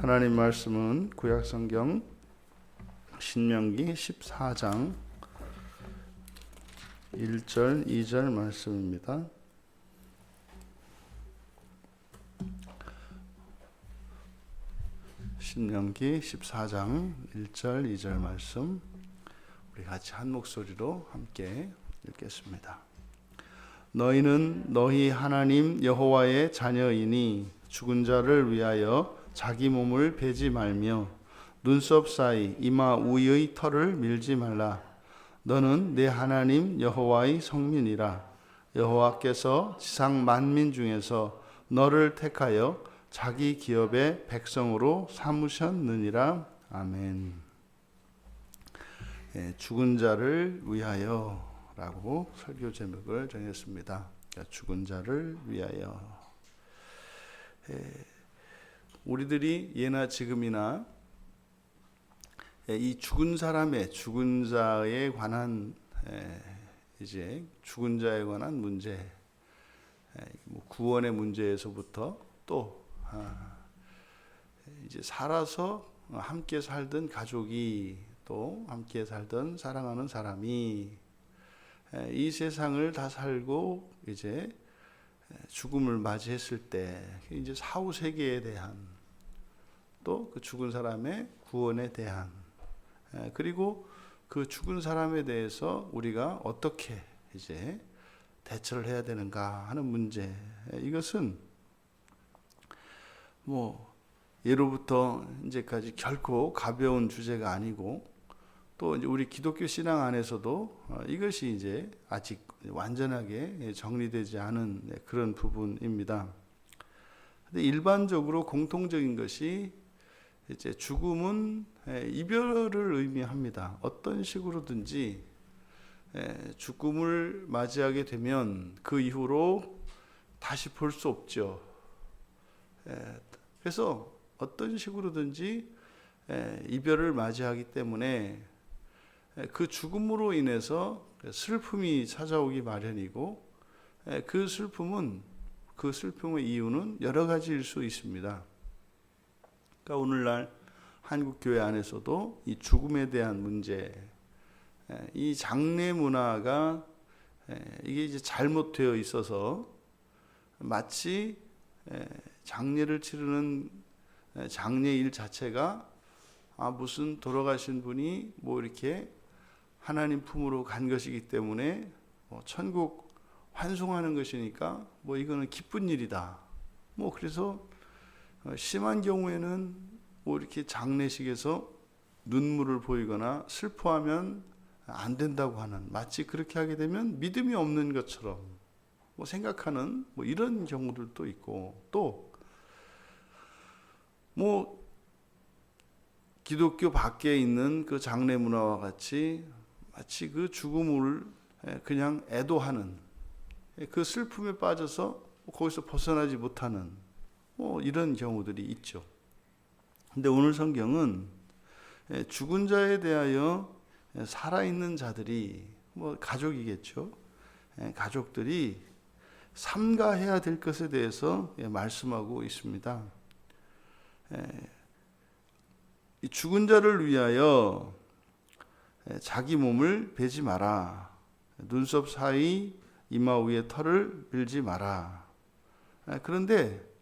하나님 말씀은 구약성경 신명기 14장 1절 2절 말씀입니다. 신명기 14장 1절 2절 말씀 우리 같이 한 목소리로 함께 읽겠습니다. 너희는 너희 하나님 여호와의 자녀이니 죽은 자를 위하여 자기 몸을 베지 말며 눈썹 사이 이마 우의 털을 밀지 말라. 너는 내 하나님 여호와의 성민이라. 여호와께서 지상 만민 중에서 너를 택하여 자기 기업의 백성으로 삼으셨느니라. 아멘. 죽은 자를 위하여 라고 설교 제목을 정했습니다. 죽은 자를 위하여. 우리들이 예나 지금이나 이 죽은 사람의 죽은 자에 관한 이제 죽은 자에 관한 문제, 구원의 문제에서부터 또 이제 살아서 함께 살던 가족이 또 함께 살던 사랑하는 사람이 이 세상을 다 살고 이제 죽음을 맞이했을 때 이제 사후 세계에 대한 또 그 죽은 사람의 구원에 대한 그리고 그 죽은 사람에 대해서 우리가 어떻게 이제 대처를 해야 되는가 하는 문제, 이것은 뭐 예로부터 이제까지 결코 가벼운 주제가 아니고 또 이제 우리 기독교 신앙 안에서도 이것이 이제 아직 완전하게 정리되지 않은 그런 부분입니다. 근데 일반적으로 공통적인 것이 이제 죽음은 이별을 의미합니다. 어떤 식으로든지 죽음을 맞이하게 되면 그 이후로 다시 볼 수 없죠. 그래서 어떤 식으로든지 이별을 맞이하기 때문에 그 죽음으로 인해서 슬픔이 찾아오기 마련이고 그 슬픔의 이유는 여러 가지일 수 있습니다. 그러니까 오늘날 한국 교회 안에서도 이 죽음에 대한 문제, 이 장례 문화가 이게 이제 잘못되어 있어서 마치 장례를 치르는 장례일 자체가 무슨 돌아가신 분이 뭐 이렇게 하나님 품으로 간 것이기 때문에 천국 환송하는 것이니까 뭐 이거는 기쁜 일이다. 뭐 그래서 심한 경우에는 뭐 이렇게 장례식에서 눈물을 보이거나 슬퍼하면 안 된다고 하는, 마치 그렇게 하게 되면 믿음이 없는 것처럼 뭐 생각하는 뭐 이런 경우들도 있고, 또 뭐 기독교 밖에 있는 그 장례 문화와 같이 마치 그 죽음을 그냥 애도하는, 그 슬픔에 빠져서 거기서 벗어나지 못하는 뭐 이런 경우들이 있죠. 근데 오늘 성경은 죽은 자에 대하여 살아있는 자들이, 뭐 가족이겠죠. 가족들이 삼가해야 될 것에 대해서 말씀하고 있습니다. 이 죽은 자를 위하여 자기 몸을 베지 마라. 눈썹 사이 이마 위에 털을 밀지 마라. 그런데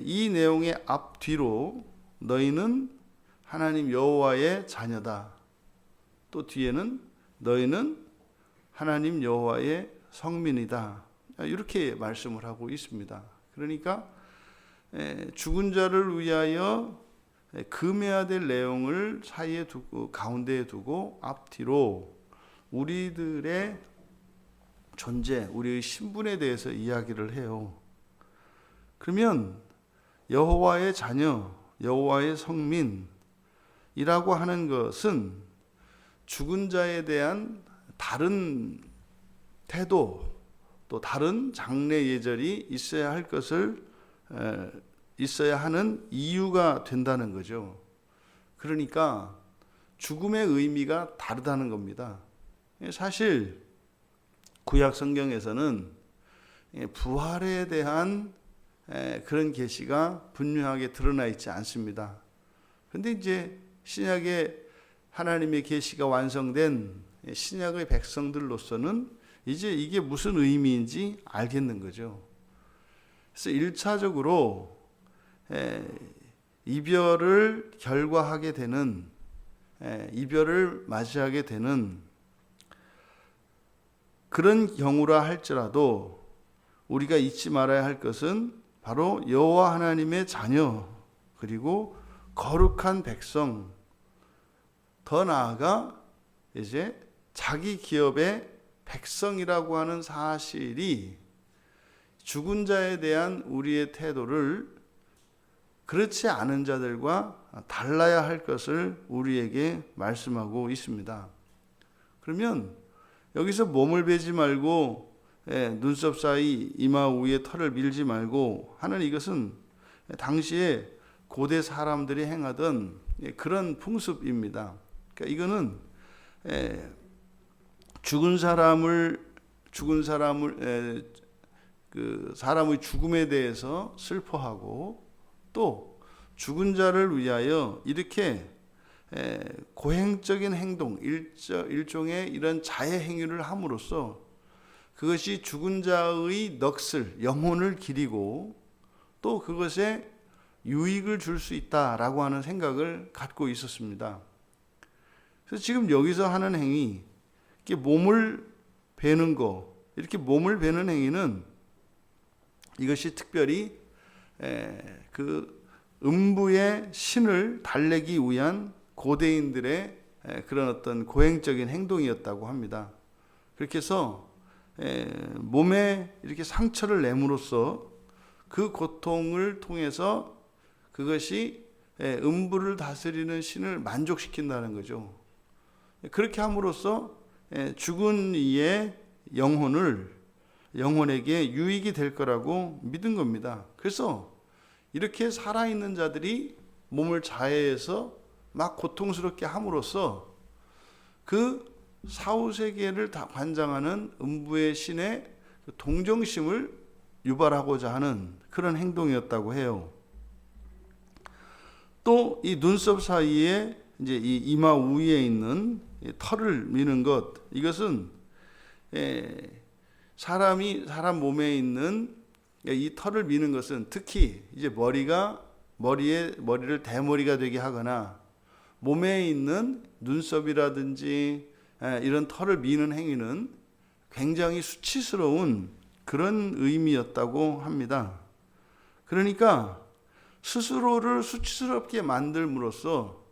이 내용의 앞뒤로 너희는 하나님 여호와의 자녀다. 또 뒤에는 너희는 하나님 여호와의 성민이다. 이렇게 말씀을 하고 있습니다. 그러니까 죽은 자를 위하여 금해야 될 내용을 사이에 두고, 가운데에 두고 앞뒤로 우리들의 존재, 우리의 신분에 대해서 이야기를 해요. 그러면 여호와의 자녀, 여호와의 성민이라고 하는 것은 죽은 자에 대한 다른 태도, 또 다른 장례 예절이 있어야 할 것을 있어야 하는 이유가 된다는 거죠. 그러니까 죽음의 의미가 다르다는 겁니다. 사실 구약 성경에서는 부활에 대한 그런 계시가 분명하게 드러나 있지 않습니다. 그런데 이제 신약의 하나님의 계시가 완성된 신약의 백성들로서는 이제 이게 무슨 의미인지 알겠는 거죠. 그래서 1차적으로 이별을 결과하게 되는, 이별을 맞이하게 되는 그런 경우라 할지라도 우리가 잊지 말아야 할 것은 바로 여호와 하나님의 자녀, 그리고 거룩한 백성, 더 나아가 이제 자기 기업의 백성이라고 하는 사실이 죽은 자에 대한 우리의 태도를 그렇지 않은 자들과 달라야 할 것을 우리에게 말씀하고 있습니다. 그러면 여기서 몸을 베지 말고 눈썹 사이 이마 위에 털을 밀지 말고 하는 이것은 당시에 고대 사람들이 행하던 그런 풍습입니다. 그러니까 이거는 죽은 사람의 그 사람의 죽음에 대해서 슬퍼하고 또 죽은 자를 위하여 이렇게 고행적인 행동, 일종의 이런 자해 행위를 함으로써 그것이 죽은 자의 넋을, 영혼을 기리고 또 그것에 유익을 줄 수 있다라고 하는 생각을 갖고 있었습니다. 그래서 지금 여기서 하는 행위, 이렇게 몸을 베는 거, 이렇게 몸을 베는 행위는 이것이 특별히 그 음부의 신을 달래기 위한 고대인들의 그런 어떤 고행적인 행동이었다고 합니다. 그렇게 해서 몸에 이렇게 상처를 내므로써 그 고통을 통해서 그것이 음부를 다스리는 신을 만족시킨다는 거죠. 그렇게 함으로써 죽은 이의 영혼에게 유익이 될 거라고 믿은 겁니다. 그래서 이렇게 살아있는 자들이 몸을 자해해서 막 고통스럽게 함으로써 그 사후세계를 다 관장하는 음부의 신의 동정심을 유발하고자 하는 그런 행동이었다고 해요. 또 이 눈썹 사이에 이제 이 이마 위에 있는 털을 미는 것, 이것은 사람 몸에 있는 이 털을 미는 것은 특히 이제 머리를 대머리가 되게 하거나 몸에 있는 눈썹이라든지 이런 털을 미는 행위는 굉장히 수치스러운 그런 의미였다고 합니다. 그러니까 스스로를 수치스럽게 만들므로써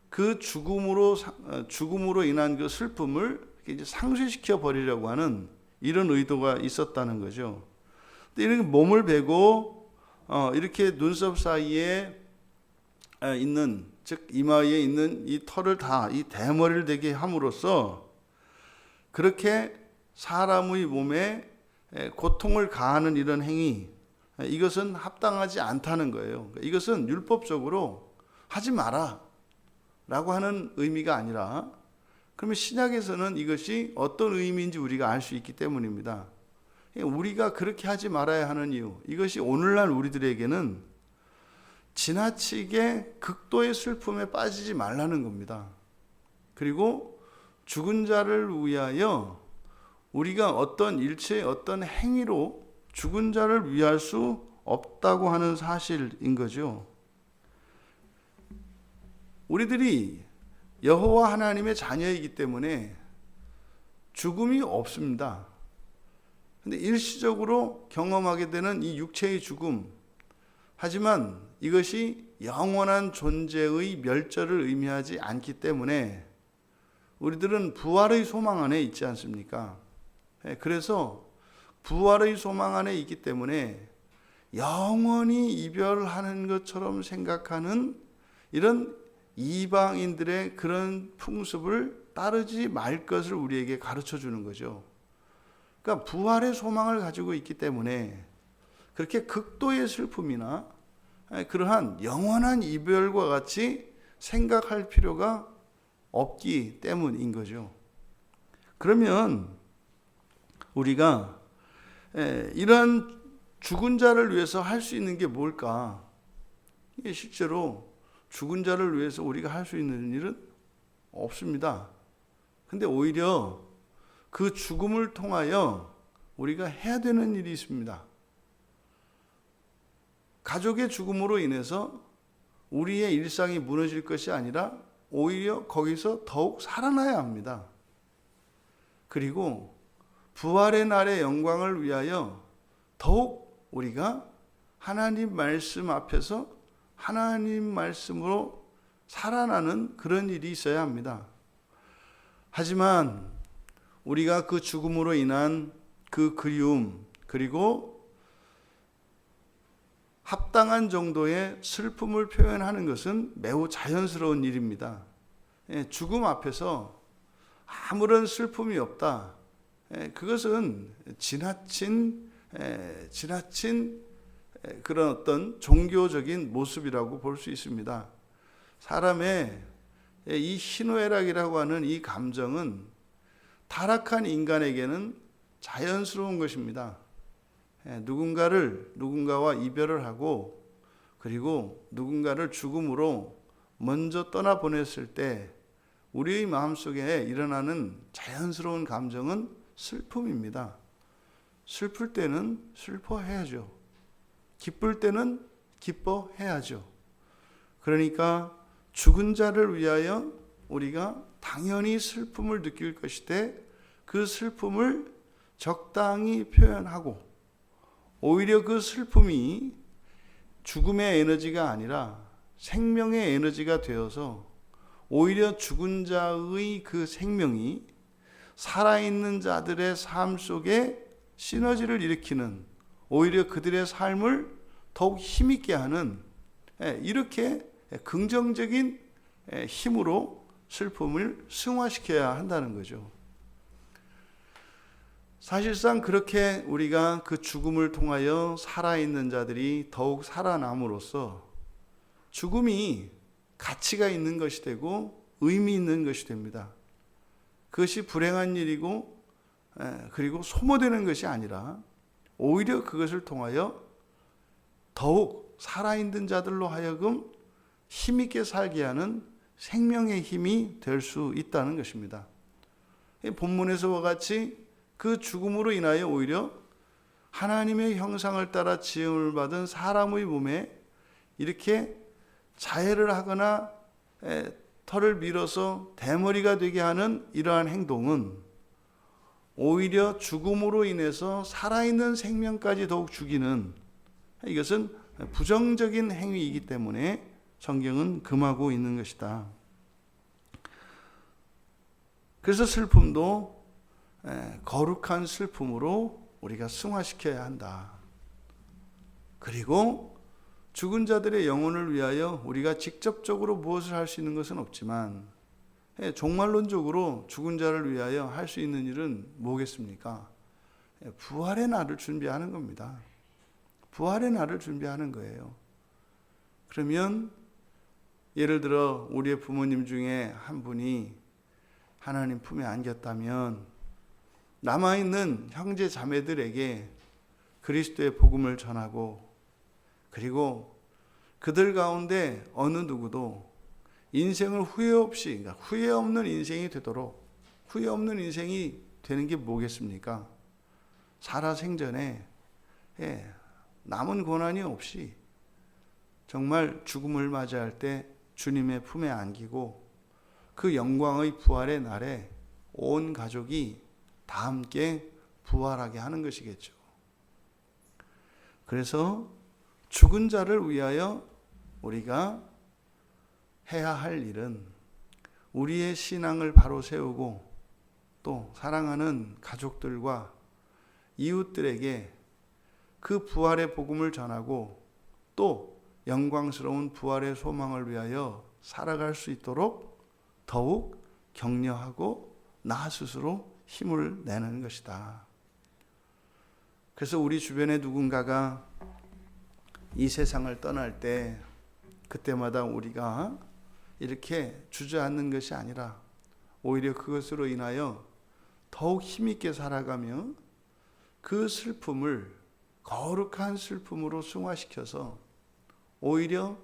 그 죽음으로 인한 그 슬픔을 이제 상쇄시켜 버리려고 하는 이런 의도가 있었다는 거죠. 이렇게 몸을 베고 이렇게 눈썹 사이에 있는, 즉 이마에 있는 이 털을 다 이 대머리를 되게 함으로써 그렇게 사람의 몸에 고통을 가하는 이런 행위, 이것은 합당하지 않다는 거예요. 이것은 율법적으로 하지 마라 라고 하는 의미가 아니라, 그러면 신약에서는 이것이 어떤 의미인지 우리가 알 수 있기 때문입니다. 우리가 그렇게 하지 말아야 하는 이유, 이것이 오늘날 우리들에게는 지나치게 극도의 슬픔에 빠지지 말라는 겁니다. 그리고 죽은 자를 위하여 우리가 어떤 행위로 죽은 자를 위할 수 없다고 하는 사실인 거죠. 우리들이 여호와 하나님의 자녀이기 때문에 죽음이 없습니다. 근데 일시적으로 경험하게 되는 이 육체의 죽음, 하지만 이것이 영원한 존재의 멸절을 의미하지 않기 때문에 우리들은 부활의 소망 안에 있지 않습니까? 그래서 부활의 소망 안에 있기 때문에 영원히 이별하는 것처럼 생각하는 이런 이방인들의 그런 풍습을 따르지 말 것을 우리에게 가르쳐 주는 거죠. 그러니까 부활의 소망을 가지고 있기 때문에 그렇게 극도의 슬픔이나 그러한 영원한 이별과 같이 생각할 필요가 없기 때문인 거죠. 그러면 우리가 이런 죽은 자를 위해서 할 수 있는 게 뭘까? 이게 실제로 죽은 자를 위해서 우리가 할 수 있는 일은 없습니다. 근데 오히려 그 죽음을 통하여 우리가 해야 되는 일이 있습니다. 가족의 죽음으로 인해서 우리의 일상이 무너질 것이 아니라 오히려 거기서 더욱 살아나야 합니다. 그리고 부활의 날의 영광을 위하여 더욱 우리가 하나님 말씀 앞에서 하나님 말씀으로 살아나는 그런 일이 있어야 합니다. 하지만 우리가 그 죽음으로 인한 그 그리움, 그리고 합당한 정도의 슬픔을 표현하는 것은 매우 자연스러운 일입니다. 죽음 앞에서 아무런 슬픔이 없다. 그것은 지나친 그런 어떤 종교적인 모습이라고 볼 수 있습니다. 사람의 이 희노애락이라고 하는 이 감정은 타락한 인간에게는 자연스러운 것입니다. 누군가와 이별을 하고 그리고 누군가를 죽음으로 먼저 떠나보냈을 때 우리의 마음속에 일어나는 자연스러운 감정은 슬픔입니다. 슬플 때는 슬퍼해야죠. 기쁠 때는 기뻐해야죠. 그러니까 죽은 자를 위하여 우리가 당연히 슬픔을 느낄 것이되 그 슬픔을 적당히 표현하고 오히려 그 슬픔이 죽음의 에너지가 아니라 생명의 에너지가 되어서 오히려 죽은 자의 그 생명이 살아있는 자들의 삶 속에 시너지를 일으키는, 오히려 그들의 삶을 더욱 힘있게 하는, 이렇게 긍정적인 힘으로 슬픔을 승화시켜야 한다는 거죠. 사실상 그렇게 우리가 그 죽음을 통하여 살아있는 자들이 더욱 살아남으로써 죽음이 가치가 있는 것이 되고 의미 있는 것이 됩니다. 그것이 불행한 일이고 그리고 소모되는 것이 아니라 오히려 그것을 통하여 더욱 살아있는 자들로 하여금 힘있게 살게 하는 생명의 힘이 될 수 있다는 것입니다. 본문에서와 같이 그 죽음으로 인하여 오히려 하나님의 형상을 따라 지음을 받은 사람의 몸에 이렇게 자해를 하거나 털을 밀어서 대머리가 되게 하는 이러한 행동은 오히려 죽음으로 인해서 살아있는 생명까지 더욱 죽이는, 이것은 부정적인 행위이기 때문에 성경은 금하고 있는 것이다. 그래서 슬픔도 거룩한 슬픔으로 우리가 승화시켜야 한다. 그리고 죽은 자들의 영혼을 위하여 우리가 직접적으로 무엇을 할 수 있는 것은 없지만 종말론적으로 죽은 자를 위하여 할 수 있는 일은 뭐겠습니까? 부활의 날을 준비하는 겁니다. 부활의 날을 준비하는 거예요. 그러면 예를 들어 우리의 부모님 중에 한 분이 하나님 품에 안겼다면 남아있는 형제 자매들에게 그리스도의 복음을 전하고 그리고 그들 가운데 어느 누구도 인생을 후회 없이, 그러니까 후회 없는 인생이 되도록, 후회 없는 인생이 되는 게 뭐겠습니까? 살아생전에 남은 고난이 없이 정말 죽음을 맞이할 때 주님의 품에 안기고 그 영광의 부활의 날에 온 가족이 다 함께 부활하게 하는 것이겠죠. 그래서 죽은 자를 위하여 우리가 해야 할 일은 우리의 신앙을 바로 세우고 또 사랑하는 가족들과 이웃들에게 그 부활의 복음을 전하고 또 영광스러운 부활의 소망을 위하여 살아갈 수 있도록 더욱 격려하고 나 스스로 힘을 내는 것이다. 그래서 우리 주변에 누군가가 이 세상을 떠날 때 그때마다 우리가 이렇게 주저앉는 것이 아니라 오히려 그것으로 인하여 더욱 힘있게 살아가며 그 슬픔을 거룩한 슬픔으로 승화시켜서 오히려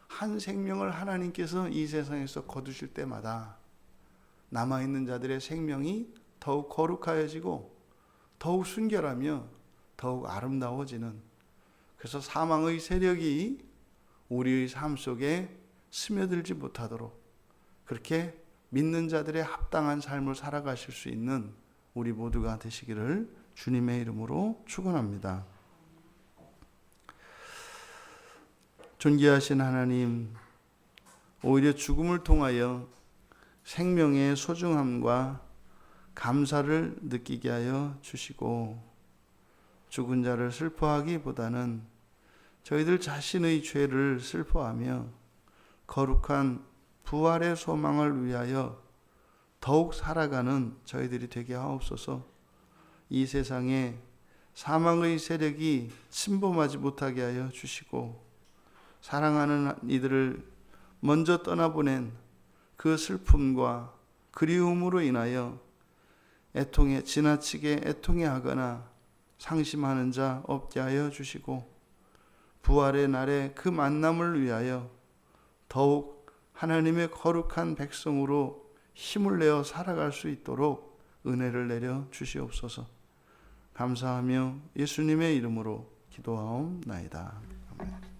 한 생명을 하나님께서 이 세상에서 거두실 때마다 남아있는 자들의 생명이 더욱 거룩하여지고 더욱 순결하며 더욱 아름다워지는, 그래서 사망의 세력이 우리의 삶 속에 스며들지 못하도록 그렇게 믿는 자들의 합당한 삶을 살아가실 수 있는 우리 모두가 되시기를 주님의 이름으로 축원합니다. 존귀하신 하나님, 오히려 죽음을 통하여 생명의 소중함과 감사를 느끼게 하여 주시고, 죽은 자를 슬퍼하기보다는 저희들 자신의 죄를 슬퍼하며 거룩한 부활의 소망을 위하여 더욱 살아가는 저희들이 되게 하옵소서. 이 세상에 사망의 세력이 침범하지 못하게 하여 주시고, 사랑하는 이들을 먼저 떠나보낸 그 슬픔과 그리움으로 인하여 지나치게 애통해하거나 상심하는 자 없게 하여 주시고, 부활의 날에 그 만남을 위하여 더욱 하나님의 거룩한 백성으로 힘을 내어 살아갈 수 있도록 은혜를 내려 주시옵소서. 감사하며 예수님의 이름으로 기도하옵나이다. 아멘.